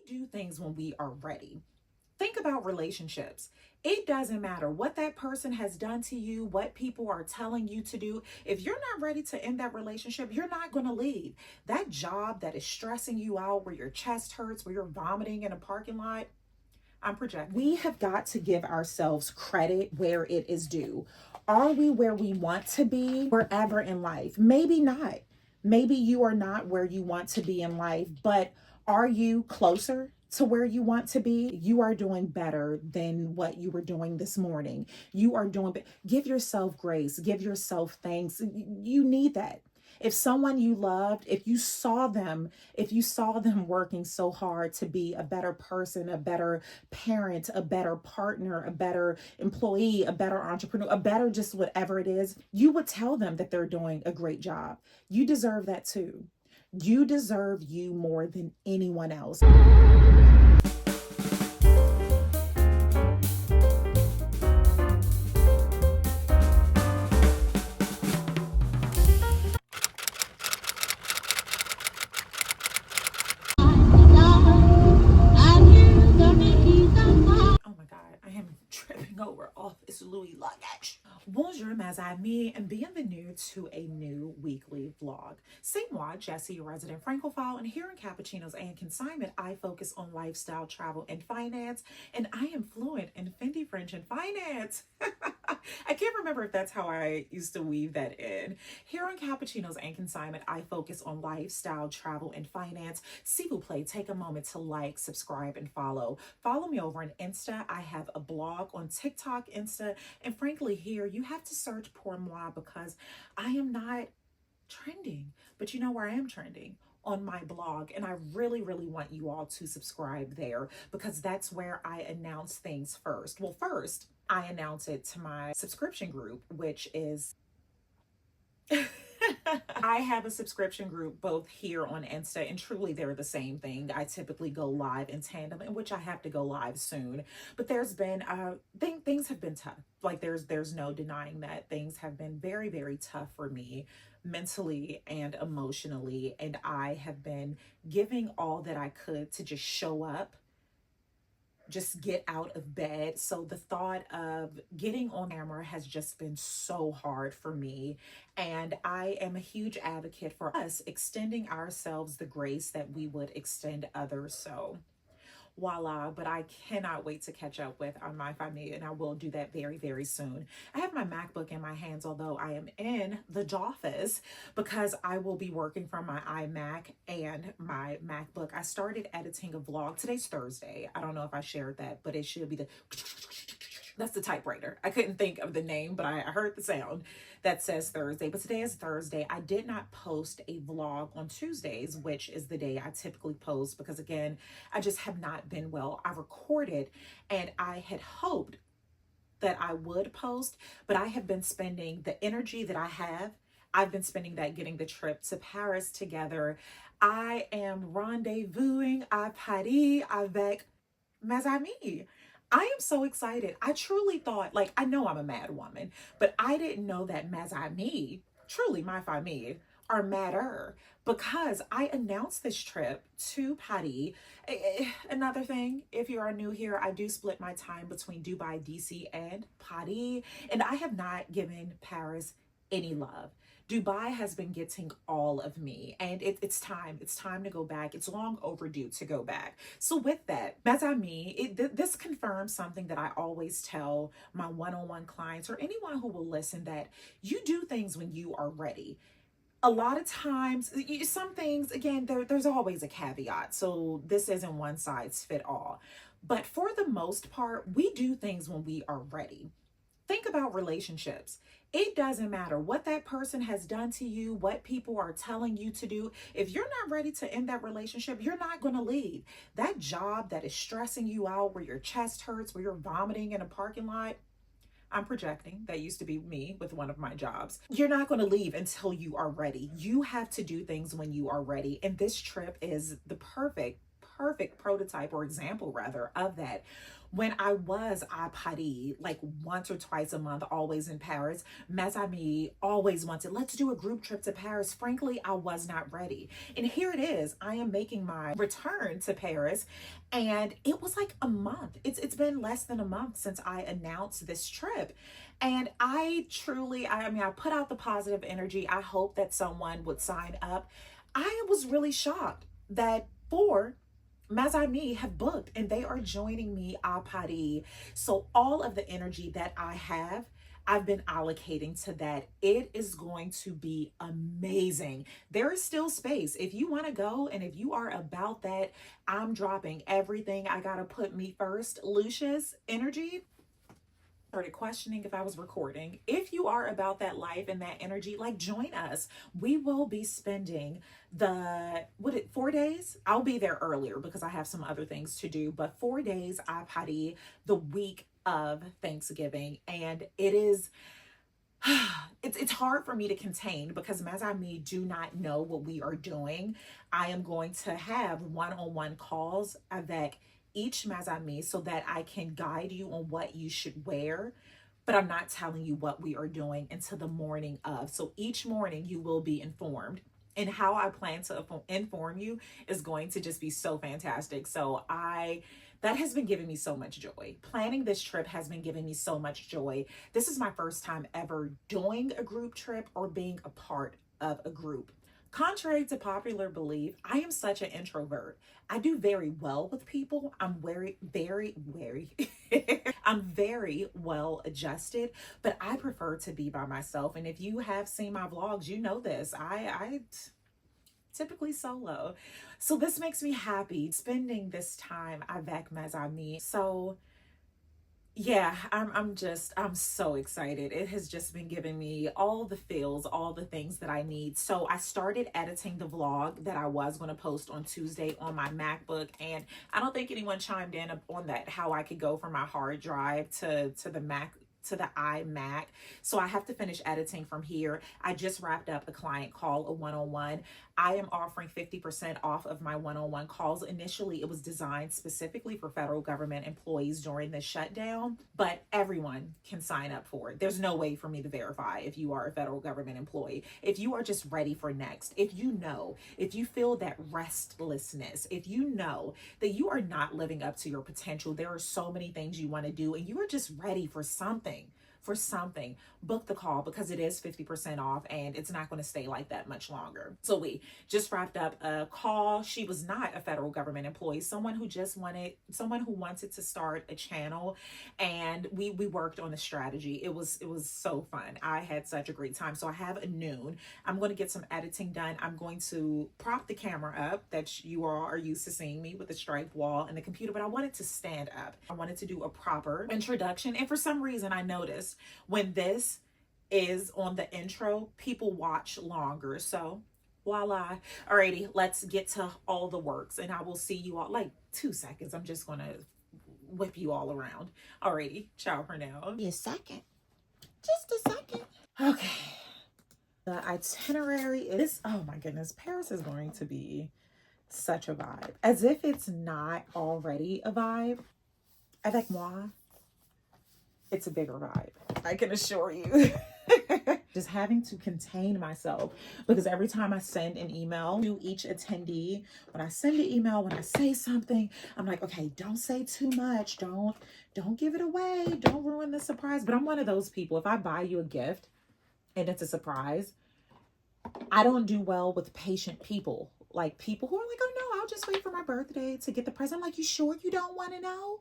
do things when we are ready. Think about relationships. It doesn't matter what that person has done to you, what people are telling you to do. If you're not ready to end that relationship, you're not going to leave. That job that is stressing you out, where your chest hurts, where you're vomiting in a parking lot, I'm projecting. We have got to give ourselves credit where it is due. Are we where we want to be wherever in life? Maybe not. Maybe you are not where you want to be in life, but are you closer to where you want to be? You are doing better than what you were doing this morning. You are doing, give yourself grace, give yourself thanks. You need that. If someone you loved, if you saw them working so hard to be a better person, a better parent, a better partner, a better employee, a better entrepreneur, a better just whatever it is, you would tell them that they're doing a great job. You deserve that too. You deserve you more than anyone else. Over all this Louis luggage. Bonjour, mes amis, and bienvenue to a new weekly vlog. C'est moi, Jessie, your resident Francophile, and here in Cappuccinos and Consignment, I focus on lifestyle, travel, and finance, and I am fluent in Fendi French and finance. I can't remember if that's how I used to weave that in. Here on Cappuccinos and Consignment, I focus on lifestyle, travel, and finance. S'il vous plaît, take a moment to like, subscribe, and follow. Follow me over on Insta. I have a blog on TikTok, Insta, and frankly here, you have to search pour moi because I am not trending. But you know where I am trending? On my blog, and I really want you all to subscribe there because that's where I announce things first. Well, first I announce it to my subscription group, which is I have a subscription group both here on Insta, and truly they're the same thing. I typically go live in tandem, in which I have to go live soon. But there's been things have been tough. Like there's no denying that things have been very tough for me mentally and emotionally, and I have been giving all that I could to just show up, just get out of bed. So the thought of getting on camera has just been so hard for me. And I am a huge advocate for us extending ourselves the grace that we would extend others. So voila, but I cannot wait to catch up with my family, and I will do that very soon. I have my MacBook in my hands, although I am in the office because I will be working from my iMac and my MacBook. I started editing a vlog. Today's Thursday. I don't know if I shared that, but it should be that's the typewriter. I couldn't think of the name, but I heard the sound that says Thursday. But today is Thursday. I did not post a vlog on Tuesdays, which is the day I typically post because, again, I just have not been well. I recorded and I had hoped that I would post, but I have been spending the energy that I've been spending that getting the trip to Paris together. I am rendezvousing à Paris avec mes amis. I am so excited. I truly thought, like, I know I'm a mad woman, but I didn't know that mes amis, truly my famille, are madder because I announced this trip to Paris. Another thing, if you are new here, I do split my time between Dubai, DC, and Paris, and I have not given Paris any love. Dubai has been getting all of me, and it's time to go back. It's long overdue to go back. So with that, mes amis, this confirms something that I always tell my one-on-one clients or anyone who will listen, that you do things when you are ready. A lot of times, some things, again, there's always a caveat. So this isn't one size fit all, but for the most part, we do things when we are ready. Think about relationships. It doesn't matter what that person has done to you, what people are telling you to do. If you're not ready to end that relationship, you're not going to leave. That job that is stressing you out, where your chest hurts, where you're vomiting in a parking lot, I'm projecting. That used to be me with one of my jobs. You're not going to leave until you are ready. You have to do things when you are ready. And this trip is the perfect perfect prototype or example rather of that. When I was à Paris, like once or twice a month, always in Paris, mes amis always wanted, let's do a group trip to Paris. Frankly, I was not ready. And here it is. I am making my return to Paris, and it was like a month. It's been less than a month since I announced this trip. And I truly, I mean, I put out the positive energy. I hope that someone would sign up. I was really shocked that 4 mes amis have booked and they are joining me à Paris. So all of the energy that I have, I've been allocating to that. It is going to be amazing. There is still space. If you want to go and if you are about that, I'm dropping everything. I got to put me first. Lucia's energy. Started questioning if I was recording. If you are about that life and that energy, like, join us. We will be spending 4 days. I'll be there earlier because I have some other things to do, but 4 days à Paris, the week of Thanksgiving. And it is it's hard for me to contain because mes amis do not know what we are doing. I am going to have one-on-one calls avec each mes amis so that I can guide you on what you should wear, but I'm not telling you what we are doing until the morning of. So each morning you will be informed, and how I plan to inform you is going to just be so fantastic. So that has been giving me so much joy. Planning this trip has been giving me so much joy. This is my first time ever doing a group trip or being a part of a group. Contrary to popular belief, I am such an introvert. I do very well with people. I'm I'm very well adjusted, but I prefer to be by myself. And if you have seen my vlogs, you know this. I typically solo. So this makes me happy spending this time avec mes amis. So yeah, I'm so excited. It has just been giving me all the feels, all the things that I need. So I started editing the vlog that I was going to post on Tuesday on my MacBook, and I don't think anyone chimed in on that, how I could go from my hard drive to the Mac, to the iMac. So I have to finish editing from here. I just wrapped up a client call, a one-on-one. I am offering 50% off of my one-on-one calls. Initially, it was designed specifically for federal government employees during the shutdown, but everyone can sign up for it. There's no way for me to verify if you are a federal government employee. If you are just ready for next, if you feel that restlessness, if you know that you are not living up to your potential, there are so many things you want to do, and you are just ready for something, book the call because it is 50% off and it's not going to stay like that much longer. So we just wrapped up a call. She was not a federal government employee, someone who wanted to start a channel, and we worked on the strategy. It was so fun. I had such a great time. So I have a noon. I'm going to get some editing done. I'm going to prop the camera up that you all are used to seeing me with the striped wall and the computer, but I wanted to stand up. I wanted to do a proper introduction, and for some reason I noticed when this is on the intro, people watch longer. So voila. Alrighty, let's get to all the works, and I will see you all like 2 seconds. I'm just gonna whip you all around. Alrighty, ciao for now. Be a second. Just a second. Okay. The itinerary is, oh my goodness, Paris is going to be such a vibe. As if it's not already a vibe. Avec moi, it's a bigger vibe, I can assure you. Just having to contain myself because every time I send an email to each attendee, when I send an email, when I say something, I'm like, okay, don't say too much. Don't give it away. Don't ruin the surprise. But I'm one of those people. If I buy you a gift and it's a surprise, I don't do well with patient people. Like people who are like, oh no, I'll just wait for my birthday to get the present. I'm like, you sure you don't want to know?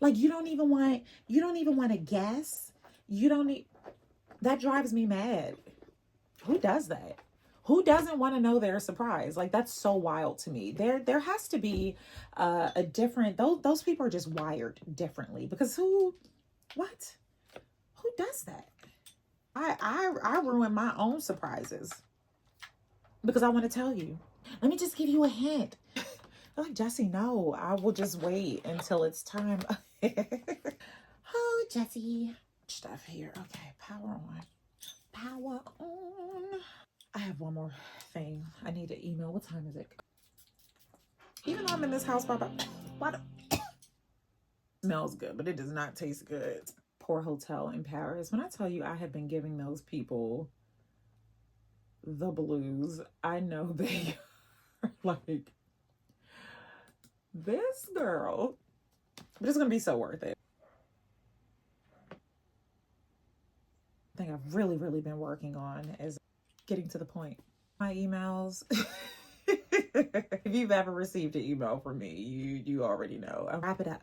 Like you don't even want to guess. That drives me mad. Who does that? Who doesn't want to know their surprise? Like that's so wild to me. There has to be a different, those people are just wired differently, because who does that? I ruin my own surprises because I want to tell you. Let me just give you a hint. Like, Jessie, no, I will just wait until it's time. Oh, Jessie. Stuff here. Okay, power on. Power on. I have one more thing. I need to email. What time is it? Even though I'm in this house by why the smells good, but it does not taste good. Poor hotel in Paris. When I tell you I have been giving those people the blues, I know they are like, this girl. But it's gonna be so worth it. I think I've really been working on is getting to the point. My emails. If you've ever received an email from me, you already know. I wrap it up.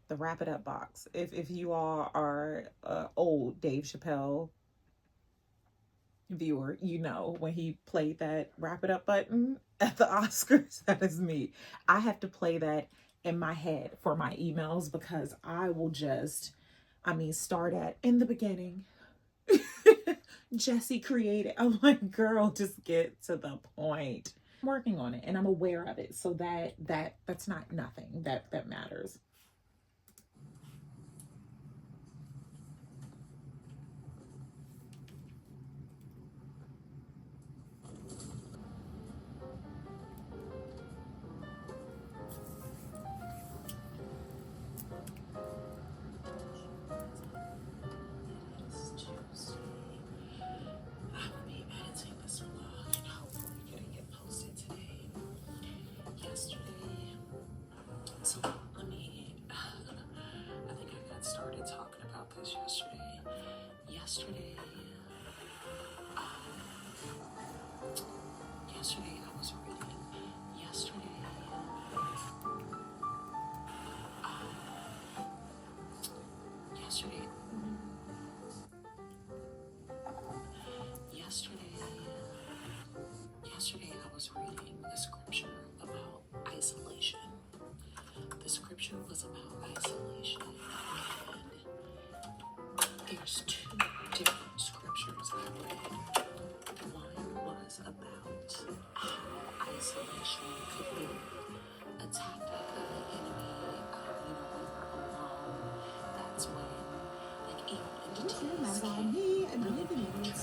The wrap it up box. If you all are old Dave Chappelle viewer, you know when he played that wrap it up button at the Oscars, that is me. I have to play that in my head for my emails because I will just, start at in the beginning. Jesse created. I'm like, girl, just get to the point. I'm working on it and I'm aware of it, so that's not nothing that matters. Yesterday I was reading a scripture about isolation. The scripture was about isolation, and there's two different scriptures I read. One was about how isolation could be a tactic of the enemy. When we're alone, that's when evil entities can really be to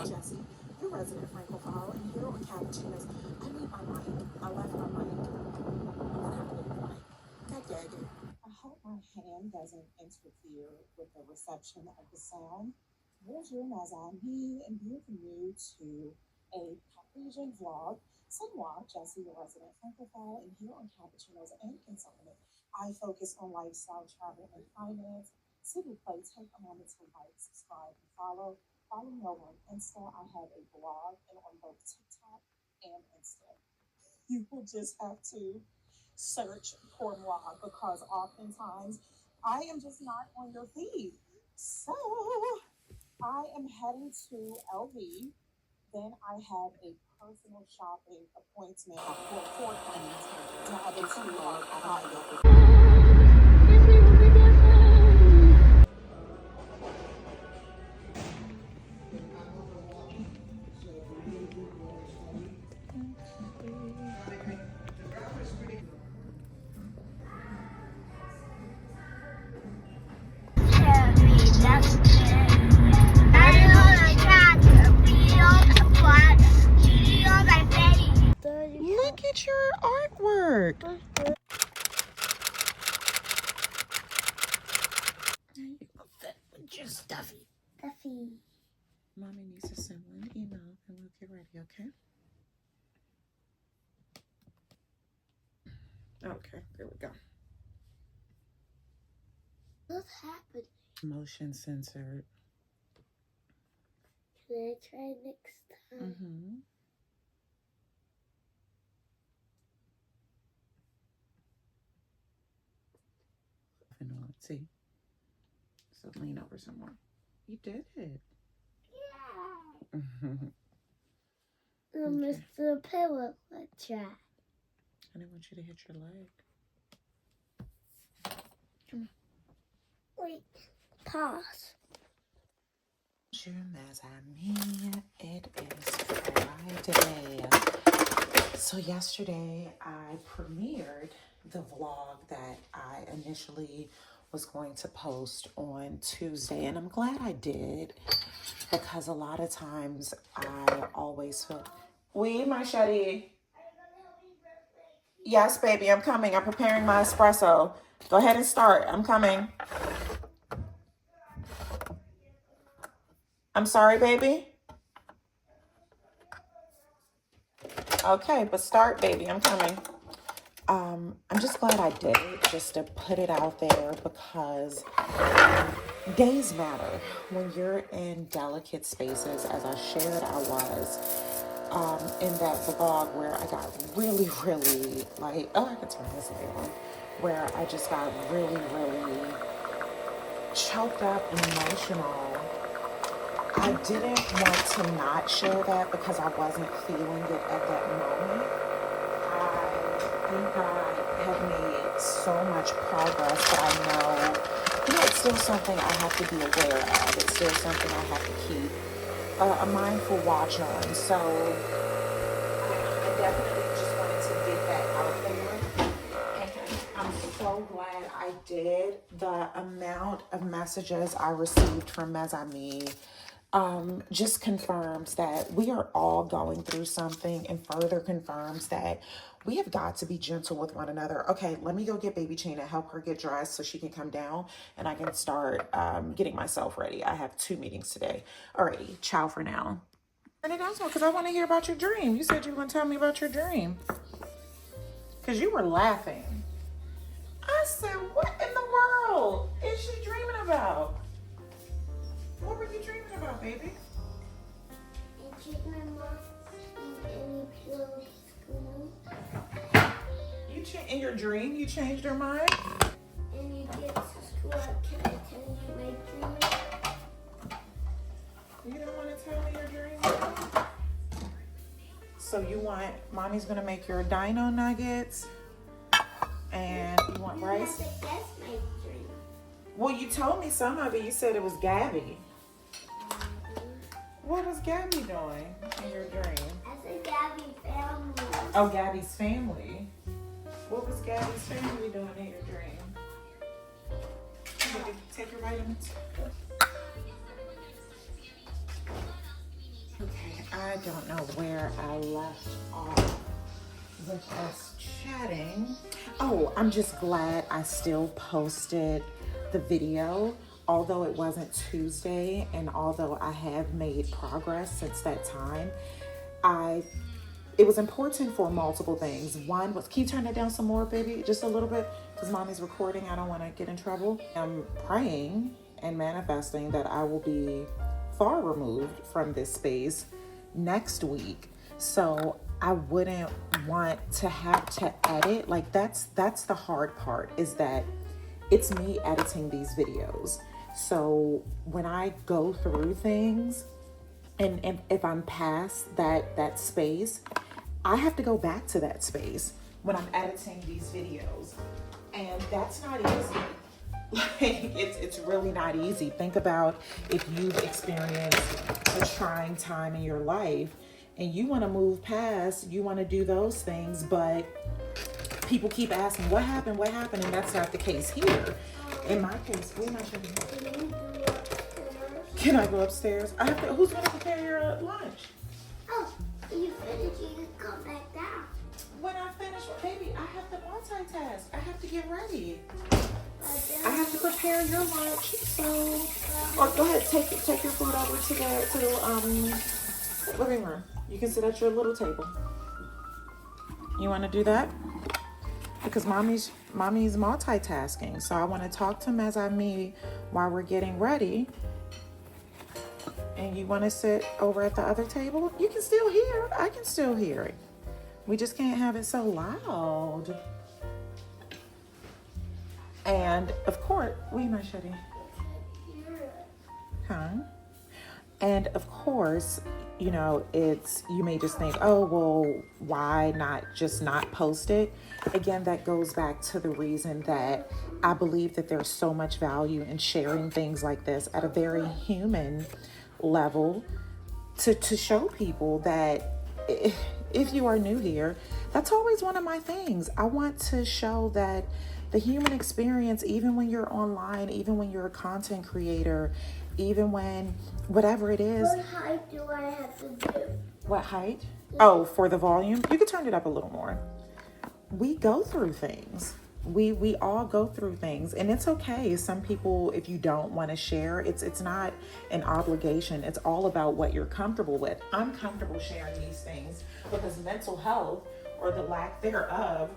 Jesse, your resident francophile, and here on Cappuccinos, I need my mic. I left my mic. What happened to the mic? God dang it. I hope my hand doesn't interfere with the reception of the sound. Bonjour mes amis, and bienvenue to a Parisian vlog. C'est moi, Jesse, your resident francophile, and here on Cappuccinos and Consignment, I focus on lifestyle, travel, and finance. S'il vous plaît, take a moment to like, subscribe, and follow. Follow me over on Insta. I have a blog and on both TikTok and Insta. You will just have to search for blog because oftentimes I am just not on your feed. So I am heading to LV. Then I have a personal shopping appointment for 4 clients. The other 2 are private. Look at your artwork. You go fit with your stuffy. Mommy needs to send one email and we'll get ready, okay? Okay, there we go. What's happening? Motion censored. Can I try next time? Mm-hmm. See? So lean over some more. You did it. Yeah. Mr. Pillow, let's try. I didn't want you to hit your leg. Come on. Wait. Pause. It is Friday. So yesterday I premiered the vlog that I initially was going to post on Tuesday, and I'm glad I did, because a lot of times I always feel, oui, my chérie. Yes, baby, I'm coming. I'm preparing my espresso. Go ahead and start. I'm coming. I'm sorry, baby. Okay, but start, baby. I'm coming. I'm just glad I did it, just to put it out there, because days matter. When you're in delicate spaces, as I shared I was, in that vlog where I got really, like, oh, I can turn this on, where I just got really choked up and emotional. I didn't want to not share that because I wasn't feeling it at that moment. I think I have made so much progress, but I know, it's still something I have to be aware of. It's still something I have to keep a mindful watch on. So I definitely just wanted to get that out there. And I'm so glad I did. The amount of messages I received from Mesami just confirms that we are all going through something, and further confirms that we have got to be gentle with one another. Okay, let me go get baby Chain and help her get dressed so she can come down and I can start getting myself ready. I have 2 meetings today. Alrighty, ciao for now. Turn it down because I want to hear about your dream. You said you were going to tell me about your dream. Because you were laughing. I said, what in the world is she dreaming about? What were you dreaming about, baby? I take my mom and pillow school. In your dream, you changed your mind? And you get to school, can I tell you my dream? You don't want to tell me your dream? So you want, mommy's going to make your dino nuggets, and you want rice? You have to guess my dream. Well, you told me some of it. You said it was Gabby. What was Gabby doing in your dream? I said Gabby family. Oh, Gabby's family. What was Gabby's family doing in your dream? Did you take your vitamins? Okay, I don't know where I left off with us chatting. Oh, I'm just glad I still posted the video, although it wasn't Tuesday, and although I have made progress since that time. It was important for multiple things. One was, can you turn that down some more, baby? Just a little bit, because mommy's recording. I don't want to get in trouble. I'm praying and manifesting that I will be far removed from this space next week. So I wouldn't want to have to edit. Like that's the hard part, is that it's me editing these videos. So when I go through things, and if I'm past that space, I have to go back to that space when I'm editing these videos. And that's not easy. Like, it's really not easy. Think about if you've experienced a trying time in your life and you want to move past, you want to do those things, but people keep asking, what happened? What happened? And that's not the case here. In my case, where am I showing you? Can I go upstairs? I have to. Who's going to prepare your lunch? Oh, you finished, you can go back down. When I finish, baby, I have to multitask. I have to get ready. I have to prepare your lunch. So, or go ahead, take your food over to the living room. You can sit at your little table. You want to do that? Because mommy's multitasking. So I want to talk to Mesami while we're getting ready. And you want to sit over at the other table? You can still hear. I can still hear it. We just can't have it so loud. And of course, we my shitty. Huh? And of course, you know, you may just think, oh, well, why not post it? Again, that goes back to the reason that I believe that there's so much value in sharing things like this at a very human level to show people that if you are new here, that's always one of my things. I want to show that the human experience, even when you're online, even when you're a content creator, even when whatever it is. What height do I have to do? What height? Oh, for the volume? You can turn it up a little more. We go through things. We all go through things, and it's okay. Some people, if you don't want to share, it's not an obligation. It's all about what you're comfortable with. I'm comfortable sharing these things because mental health, or the lack thereof,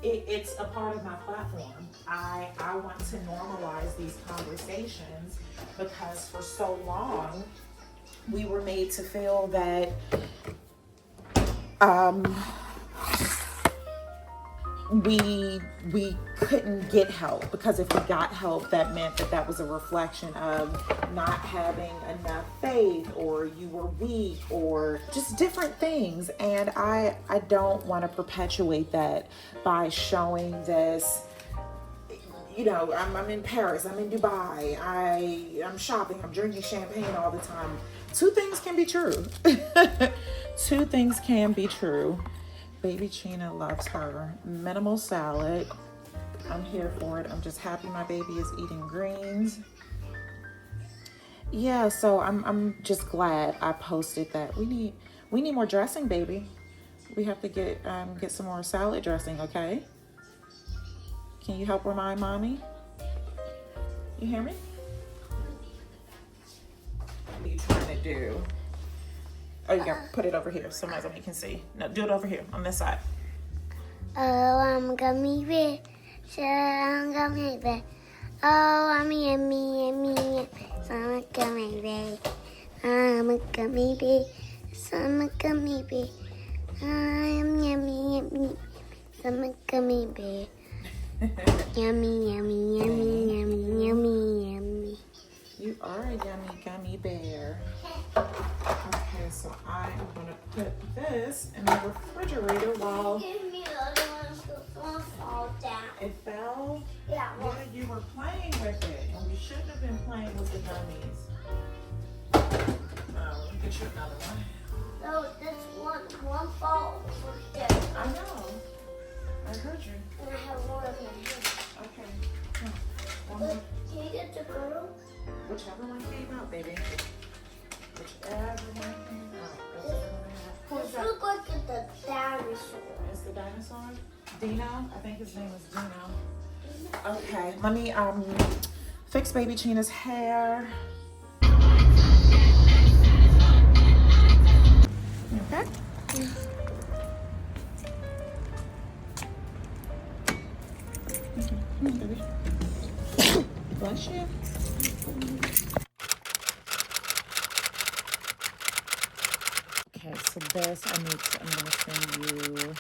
it's a part of my platform. I want to normalize these conversations because for so long we were made to feel that we couldn't get help, because if we got help, that meant that was a reflection of not having enough faith, or you were weak, or just different things. And I don't want to perpetuate that by showing this. You know, I'm in Paris, I'm in Dubai, I'm shopping, I'm drinking champagne all the time. Two things can be true. Two things can be true. Baby Chena loves her minimal salad. I'm here for it. I'm just happy my baby is eating greens. Yeah, so I'm just glad I posted that. We need more dressing, baby. We have to get some more salad dressing, okay? Can you help remind mommy? You hear me? What are you trying to do? Oh, you gotta put it over here so you can see. No, do it over here on this side. Oh, I'm gummy bear. So I'm gummy bear. Oh, I'm yummy, yummy, yummy. So I'm a gummy bear. I'm a gummy bear. So I'm a gummy bear. I'm yummy, yummy. So I'm a gummy bear. Yummy, yummy, yummy, yummy, yummy, yummy. You are a yummy gummy bear. Okay, so I am gonna put this in the refrigerator while Give me the other one so it won't fall down. it fell. Yeah, well, Yeah, you were playing with it, and we shouldn't have been playing with the gummies. Oh, let me get you another one. no, this one fall over here. I know. I heard you. And I have one of them here. Okay. One more. Can you get the girl? Whichever one came out, baby. Whichever one came out. That's what we're gonna have. This looks like the dinosaur. It's the dinosaur? Dino? I think his name is Dino. Okay, let me fix baby China's hair. Okay? Come on, baby. Bless you. Okay, so this I'm gonna send you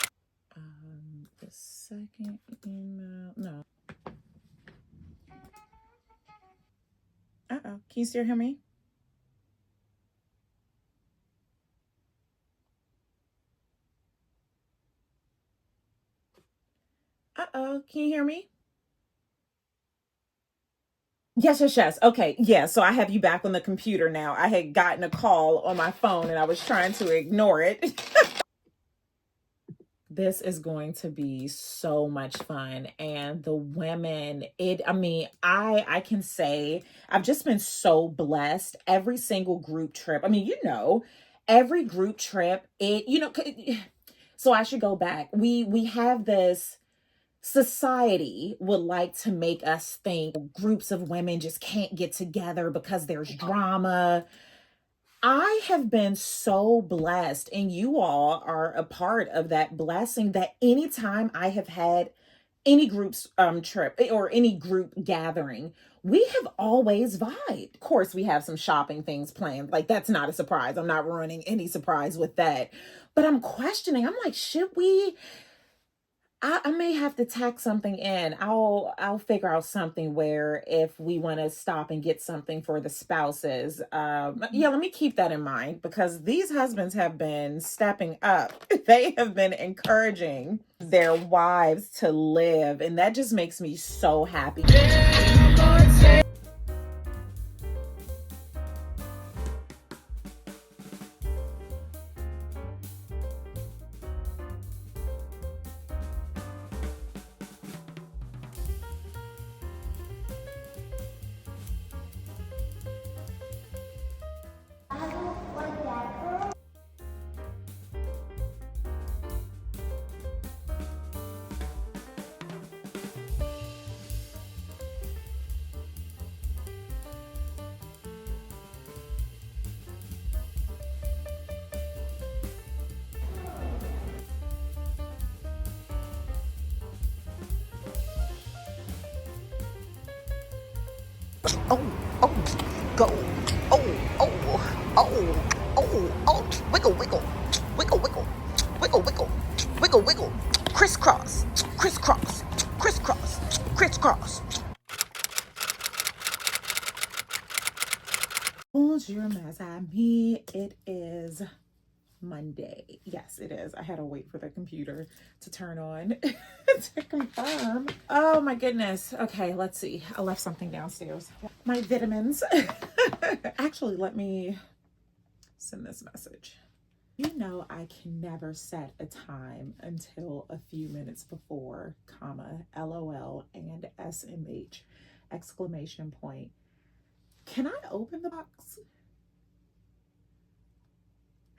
the second email. No. Can you still hear me? Can you hear me? Yes. Okay, yeah, so I have you back on the computer now. I had gotten a call on my phone and I was trying to ignore it. This is going to be so much fun. And the women, I can say I've just been so blessed. Every single group trip, every group trip, so I should go back. We have this society would like to make us think groups of women just can't get together because there's drama. I have been so blessed, and you all are a part of that blessing, that anytime I have had any groups trip or any group gathering, we have always vibed. Of course, we have some shopping things planned. Like, that's not a surprise. I'm not ruining any surprise with that. But I'm questioning. I'm like, should we? I may have to tack something in. I'll figure out something where if we want to stop and get something for the spouses. Yeah, let me keep that in mind, because these husbands have been stepping up. They have been encouraging their wives to live, and that just makes me so happy. Oh, oh, go. Oh, oh, oh, oh, oh. Wiggle, wiggle, wiggle, wiggle, wiggle, wiggle, wiggle, wiggle. Crisscross, crisscross, crisscross, crisscross. Bonjour, mes amis. It is Monday. Yes, it is. I had to wait for the computer to turn on to confirm. Oh my goodness. Okay, let's see. I left something downstairs. My vitamins. Actually, let me send this message. You know, I can never set a time until a few minutes before, comma, LOL and SMH, exclamation point. Can I open the box?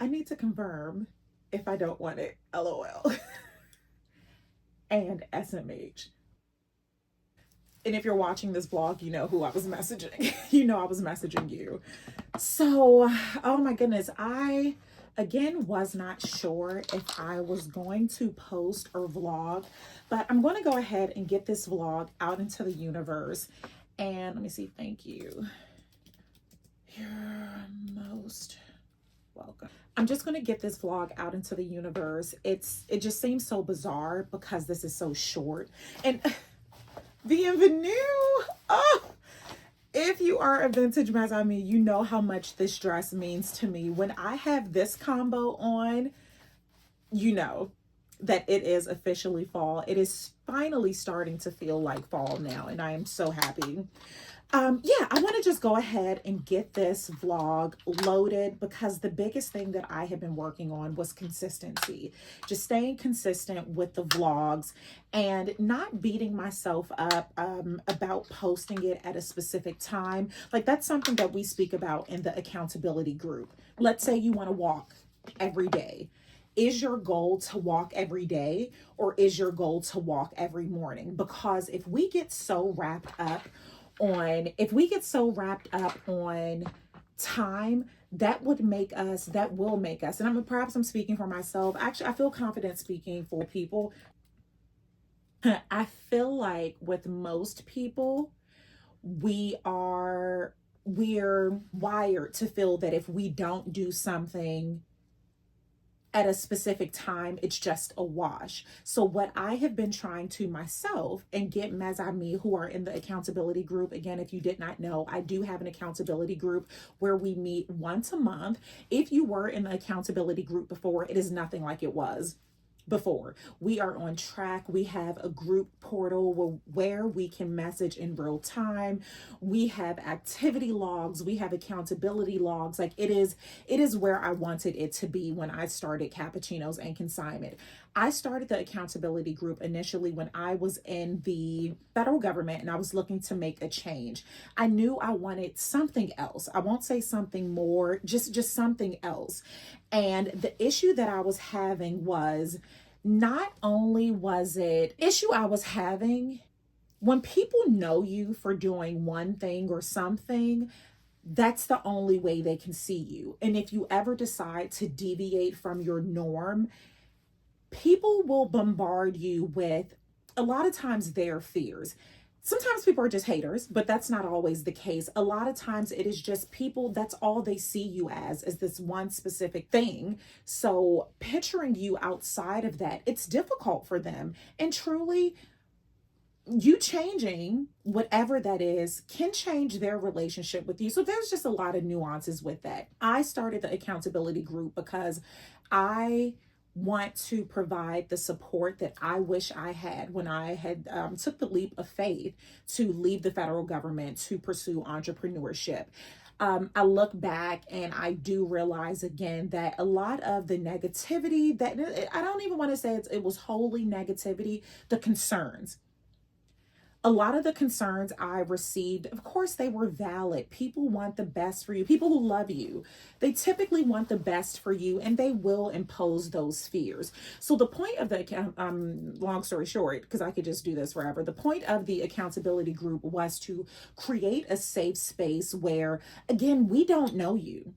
I need to confirm if I don't want it, LOL, and SMH. And if you're watching this vlog, you know who I was messaging. You know I was messaging you. So, oh my goodness, I, again, was not sure if I was going to post or vlog, but I'm going to go ahead and get this vlog out into the universe. And let me see, thank you. You're most welcome. I'm just going to get this vlog out into the universe. It just seems so bizarre because this is so short. And bienvenue. Oh, if you are a vintage mes amis, you know how much this dress means to me. When I have this combo on, you know that it is officially fall. It is finally starting to feel like fall now, and I am so happy. Yeah, I want to just go ahead and get this vlog loaded because the biggest thing that I have been working on was consistency. Just staying consistent with the vlogs and not beating myself up about posting it at a specific time. Like, that's something that we speak about in the accountability group. Let's say you want to walk every day. Is your goal to walk every day, or is your goal to walk every morning? Because if we get so wrapped up on time, that will make us, and perhaps I'm speaking for myself. Actually, I feel confident speaking for people. I feel like with most people, we're wired to feel that if we don't do something at a specific time, it's just a wash. So what I have been trying to myself and get mes amis who are in the accountability group, again, if you did not know, I do have an accountability group where we meet once a month. If you were in the accountability group before, it is nothing like it was before. We are on track. We have a group portal where we can message in real time. We have activity logs. We have accountability logs. Like, it is where I wanted it to be when I started Cappuccinos and Consignment. I started the accountability group initially when I was in the federal government and I was looking to make a change. I knew I wanted something else. I won't say something more, just something else. And the issue that I was having was, not only was it issue I was having, when people know you for doing one thing or something, that's the only way they can see you. And if you ever decide to deviate from your norm, people will bombard you with, a lot of times, their fears. Sometimes people are just haters, but that's not always the case. A lot of times it is just people, that's all they see you as this one specific thing. So picturing you outside of that, it's difficult for them. And truly, you changing whatever that is can change their relationship with you. So there's just a lot of nuances with that. I started the accountability group because I want to provide the support that I wish I had when I had took the leap of faith to leave the federal government to pursue entrepreneurship. I look back and I do realize again that a lot of the negativity, that I don't even want to say it was wholly negativity, the concerns. A lot of the concerns I received, of course, they were valid. People want the best for you. People who love you, they typically want the best for you, and they will impose those fears. So the point of the, long story short, because I could just do this forever, the point of the accountability group was to create a safe space where, again, we don't know you.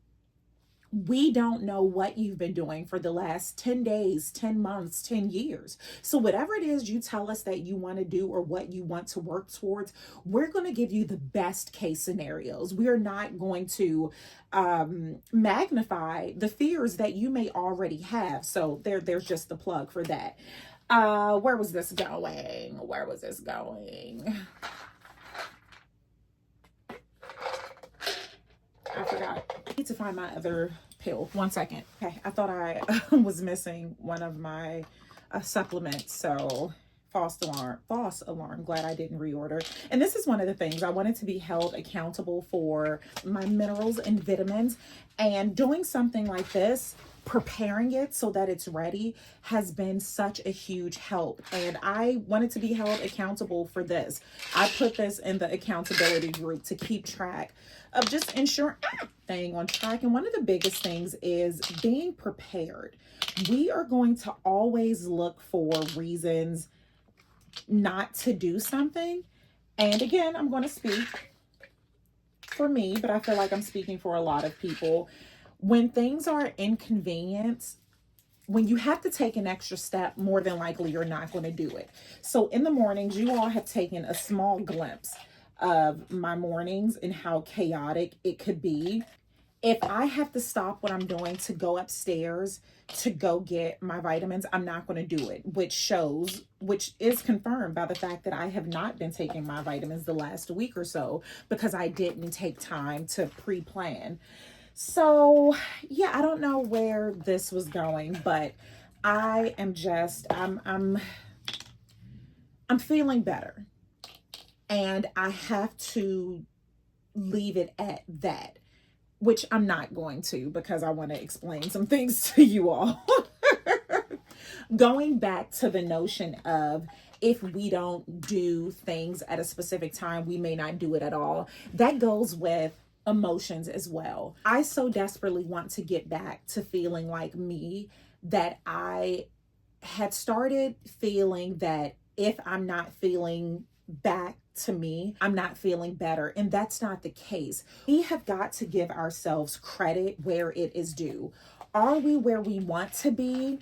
We don't know what you've been doing for the last 10 days, 10 months, 10 years. So whatever it is you tell us that you want to do or what you want to work towards, we're going to give you the best case scenarios. We are not going to magnify the fears that you may already have. So there's just the plug for that. Where was this going? Where was this going? I forgot. I need to find my other pill. 1 second. Okay, I thought I was missing one of my supplements. So false alarm. Glad I didn't reorder. And this is one of the things I wanted to be held accountable for my minerals and vitamins. And doing something like this, preparing it so that it's ready, has been such a huge help. And I wanted to be held accountable for this. I put this in the accountability group to keep track of just ensuring staying on track. And one of the biggest things is being prepared. We are going to always look for reasons not to do something. And again, I'm going to speak for me, but I feel like I'm speaking for a lot of people. When things are inconvenience, when you have to take an extra step, more than likely you're not going to do it. So in the mornings, you all have taken a small glimpse of my mornings and how chaotic it could be. If I have to stop what I'm doing to go upstairs to go get my vitamins, I'm not going to do it, which is confirmed by the fact that I have not been taking my vitamins the last week or so because I didn't take time to pre-plan. So yeah, I don't know where this was going, but I am just, I'm feeling better. And I have to leave it at that, which I'm not going to because I want to explain some things to you all. Going back to the notion of if we don't do things at a specific time, we may not do it at all. That goes with emotions as well. I so desperately want to get back to feeling like me, that I had started feeling that if I'm not feeling back to me, I'm not feeling better. And that's not the case. We have got to give ourselves credit where it is due. Are we where we want to be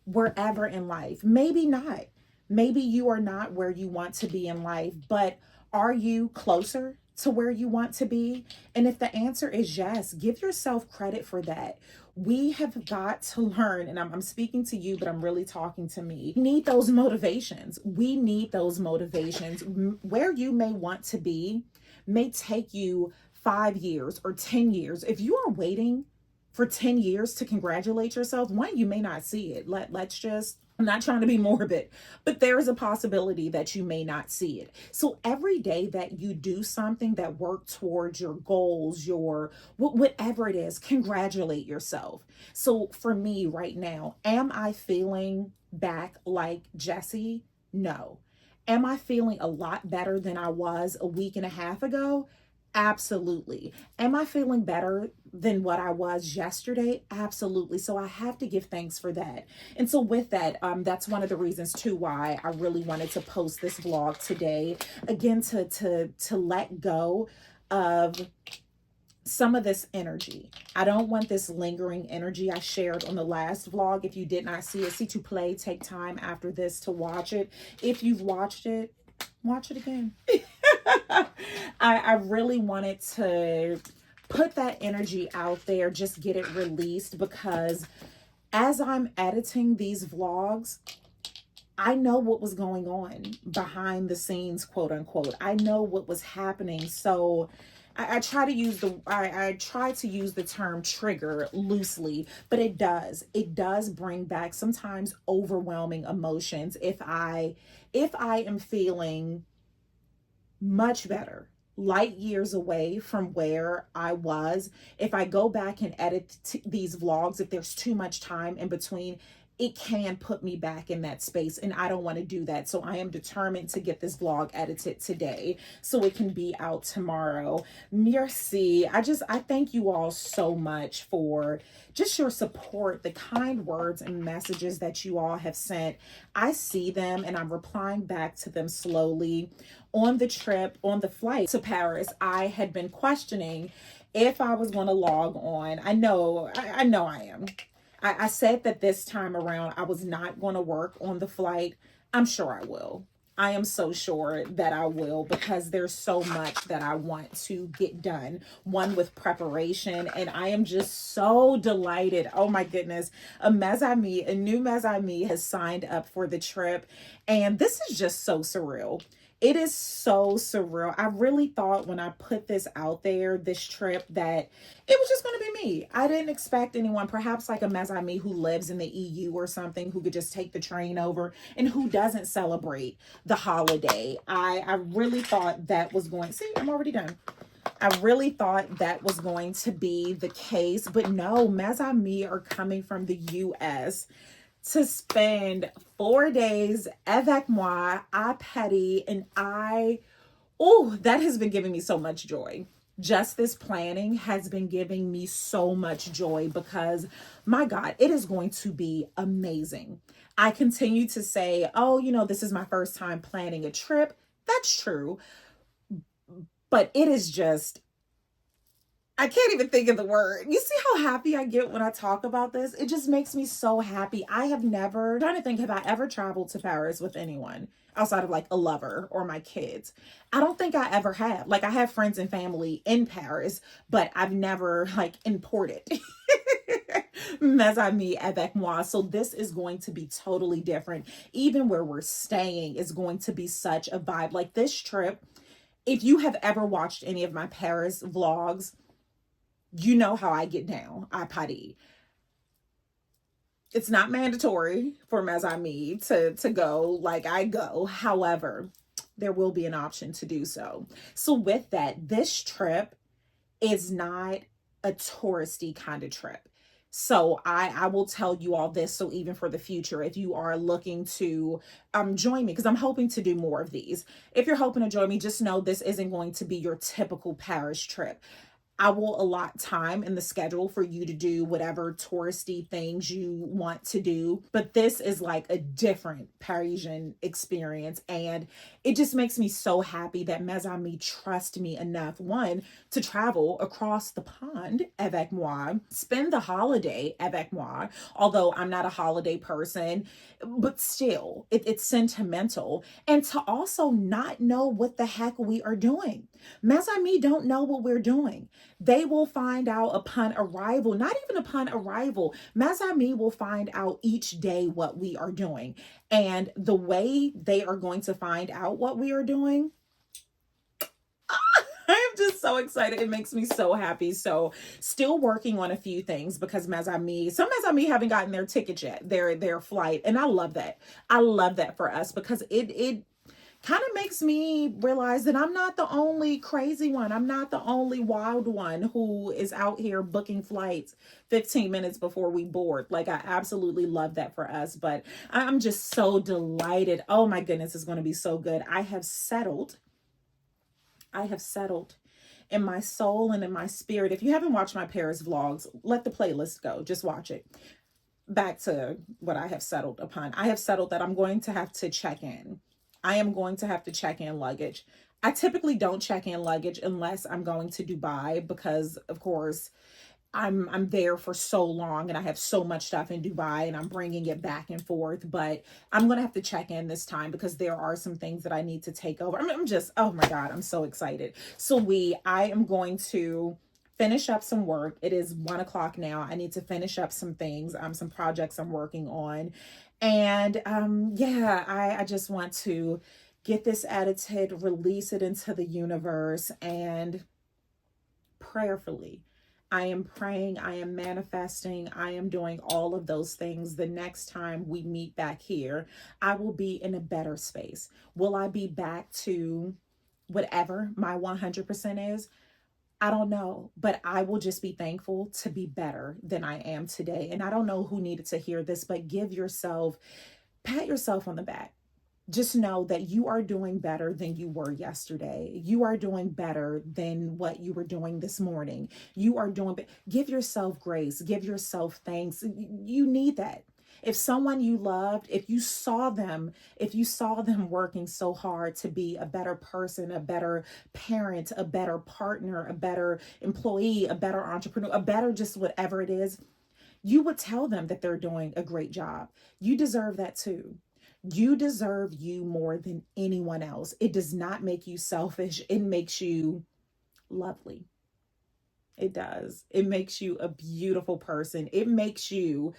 wherever in life? Maybe not. Maybe you are not where you want to be in life, but are you closer to where you want to be? And if the answer is yes, give yourself credit for that. We have got to learn, and I'm speaking to you, but I'm really talking to me. We need those motivations. We need those motivations. Where you may want to be may take you 5 years or 10 years. If you are waiting for 10 years to congratulate yourself, one, you may not see it. Let's just, I'm not trying to be morbid, but there is a possibility that you may not see it. So every day that you do something that works towards your goals, your whatever it is, congratulate yourself. So for me right now, am I feeling back like Jessie? No. Am I feeling a lot better than I was a week and a half ago? Absolutely. Am I feeling better than what I was yesterday? Absolutely. So I have to give thanks for that. And so with that, that's one of the reasons too why I really wanted to post this vlog today. Again, to let go of some of this energy. I don't want this lingering energy I shared on the last vlog. If you did not see it, see to play, take time after this to watch it. If you've watched it, watch it again. I really wanted to put that energy out there, just get it released, because as I'm editing these vlogs, I know what was going on behind the scenes, quote unquote. I know what was happening. So I try to use the term trigger loosely, but it does bring back sometimes overwhelming emotions. If I am feeling much better, light years away from where I was, if I go back and edit these vlogs, if there's too much time in between, it can put me back in that space, and I don't want to do that. So I am determined to get this vlog edited today so it can be out tomorrow. Merci. I thank you all so much for just your support, the kind words and messages that you all have sent. I see them and I'm replying back to them slowly. On the trip, on the flight to Paris, I had been questioning if I was going to log on, I know I am. I said that this time around I was not going to work on the flight. I'm sure I will. I am so sure that I will, because there's so much that I want to get done. One, with preparation, and I am just so delighted. Oh my goodness. A new Mes has signed up for the trip, and this is just so surreal. It is so surreal. I really thought when I put this out there, this trip, that it was just going to be me. I didn't expect anyone, perhaps like a Mes who lives in the EU or something, who could just take the train over and who doesn't celebrate the holiday. I really thought that was going, see, I'm already done. I really thought that was going to be the case, but no, Mes are coming from the US to spend 4 days avec moi, à Paris, and that has been giving me so much joy. Just this planning has been giving me so much joy, because my God, it is going to be amazing. I continue to say, oh, this is my first time planning a trip. That's true. But it is just, I can't even think of the word. You see how happy I get when I talk about this? It just makes me so happy. I'm trying to think, have I ever traveled to Paris with anyone outside of like a lover or my kids? I don't think I ever have. Like, I have friends and family in Paris, but I've never like imported Mes amis avec moi. So this is going to be totally different. Even where we're staying is going to be such a vibe. Like, this trip, if you have ever watched any of my Paris vlogs, you know how I get down à Paris. It's not mandatory for Mes amis to go like I go. However, there will be an option to do so. So with that, this trip is not a touristy kind of trip. So I will tell you all this. So even for the future, if you are looking to join me, because I'm hoping to do more of these. If you're hoping to join me, just know this isn't going to be your typical Paris trip. I will allot time in the schedule for you to do whatever touristy things you want to do. But this is like a different Parisian experience. And it just makes me so happy that Mes amis trust me enough, one, to travel across the pond avec moi, spend the holiday avec moi. Although I'm not a holiday person, but still, it's sentimental. And to also not know what the heck we are doing. Mes amis don't know what we're doing. They will find out upon arrival, not even upon arrival. Mes amis will find out each day what we are doing. And the way they are going to find out what we are doing, I'm just so excited. It makes me so happy. So still working on a few things, because some Mes amis haven't gotten their tickets yet, their flight. And I love that. I love that for us, because it kind of makes me realize that I'm not the only crazy one. I'm not the only wild one who is out here booking flights 15 minutes before we board. Like, I absolutely love that for us, but I'm just so delighted. Oh my goodness, it's going to be so good. I have settled in my soul and in my spirit. If you haven't watched my Paris vlogs, let the playlist go. Just watch it. Back to what I have settled upon. I have settled that I'm going to have to check in. I am going to have to check in luggage. I typically don't check in luggage unless I'm going to Dubai, because of course I'm there for so long and I have so much stuff in Dubai and I'm bringing it back and forth. But I'm going to have to check in this time, because there are some things that I need to take over. I'm just, oh my God, I'm so excited. So I am going to finish up some work. It is 1 o'clock now. I need to finish up some things, some projects I'm working on. And yeah, I just want to get this edited, release it into the universe, and prayerfully, I am praying, I am manifesting, I am doing all of those things. The next time we meet back here, I will be in a better space. Will I be back to whatever my 100% is? I don't know, but I will just be thankful to be better than I am today. And I don't know who needed to hear this, but pat yourself on the back. Just know that you are doing better than you were yesterday. You are doing better than what you were doing this morning. You are give yourself grace, give yourself thanks. You need that. If someone you loved, if you saw them working so hard to be a better person, a better parent, a better partner, a better employee, a better entrepreneur, a better just whatever it is, you would tell them that they're doing a great job. You deserve that too. You deserve you more than anyone else. It does not make you selfish. It makes you lovely. It does. It makes you a beautiful person. It makes you.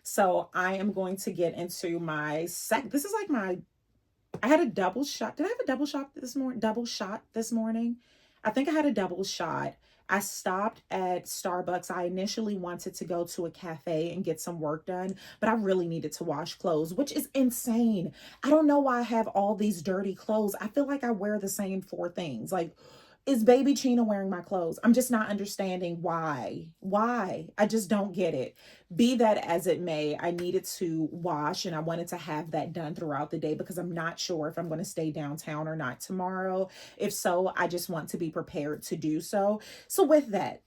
So I am going to get into my this is like I had a double shot. Did I have a double shot this morning? I think I had a double shot. I stopped at Starbucks. I initially wanted to go to a cafe and get some work done, but I really needed to wash clothes, which is insane. I don't know why I have all these dirty clothes. I feel like I wear the same 4 things. Like, is baby Chino wearing my clothes? I'm just not understanding why. I just don't get it. Be that as it may, I needed to wash and I wanted to have that done throughout the day because I'm not sure if I'm going to stay downtown or not tomorrow. If so, I just want to be prepared to do so. So with that,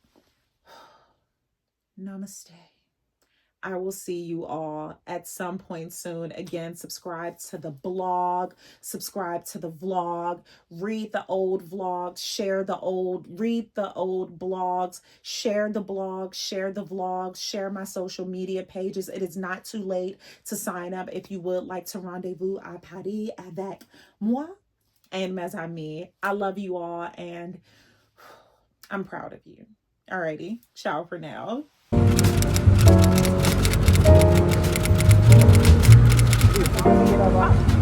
namaste. I will see you all at some point soon. Again, subscribe to the blog, subscribe to the vlog, read the old vlogs, read the old blogs, share the blog, share the vlogs, share my social media pages. It is not too late to sign up if you would like to rendezvous à Paris avec moi and mes amis. I love you all and I'm proud of you. Alrighty, ciao for now. Thank you.